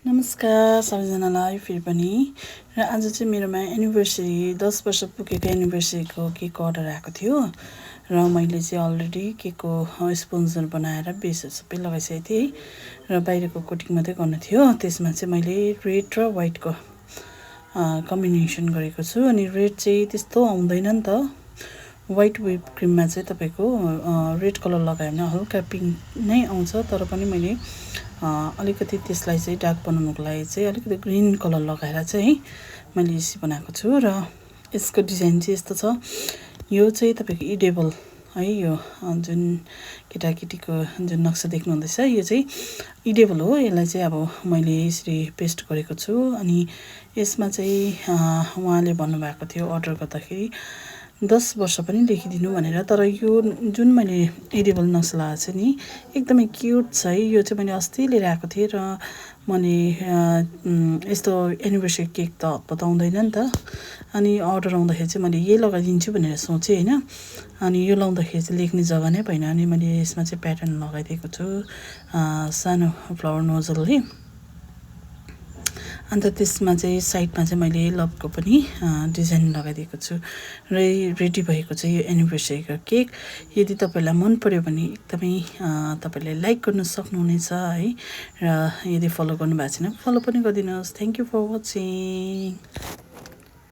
नमस्कार सबैजनालाई फेरि पनि र आज चाहिँ मेरोमा एनिभर्सरी 10 वर्ष पुगेको एनिभर्सरीको केक अर्डर आएको थियो र मैले चाहिँ अलरेडी केकको स्पोन्सर बनाएर बेसहरू सबै लगाइसकेको थिएँ र बाहिरको कोटिङ मात्रै गर्नु थियो। त्यसमा चाहिँ मैले रेड र व्हाइटको कम्बिनेसन गरेको छु अनि रेड चाहिँ त्यस्तो आउँदैन नि त। व्हाइट व्हिप क्रिममा चाहिँ तपाईको रेड कलर लगायो भने हल्का पिङ्क नै आउँछ, तर पनि मैले अलिकति त्यसलाई चाहिँ डार्क बनाउनको लागि चाहिँ अलिकति ग्रीन कलर लगाएर चाहिँ मैले यसरी बनाएको छु र यसको डिजाइन चाहिँ यस्तो छ। यो चाहिँ तपाईको इडेबल है, यो जुन केटाकेटीको जुन नक्सा देख्नु हुँदैछ यो चाहिँ इडेबल हो। यसलाई चाहिँ अब मैले यसरी पेस्ट गरेको छु अनि यसमा चाहिँ उहाँले भन्नुभएको थियो अर्डर गर्दाखेरि 10 वर्ष पनि लेखिदिनु भनेर, तर यो जुन मैले एडिबल नक्सा लगाएको छु नि एकदमै क्युट छ है। यो चाहिँ मैले अस्ति लिएर आएको थिएँ र मैले यस्तो एनिभर्सरी केक त हतपत आउँदैन नि त, अनि अर्डर आउँदाखेरि चाहिँ मैले यही लगाइदिन्छु भनेर सोचेँ होइन। अनि यो लाउँदाखेरि चाहिँ लेख्ने जग्गा नै पाइनँ, अनि मैले यसमा चाहिँ प्याटर्न लगाइदिएको छु सानो फ्लावर नोजलले। अन्त त्यसमा चाहिँ साइडमा चाहिँ मैले लभको पनि डिजाइन लगाइदिएको छु र रेडी भएको चाहिँ यो एनिभर्सरीको केक। यदि तपाईलाई मन पर्यो भने एकदमै तपाईले लाइक गर्न सक्नुहुनेछ है, र यदि फलो गर्नुभएको छैन फलो पनि गरिदिनुहोस्। Thank you for watching.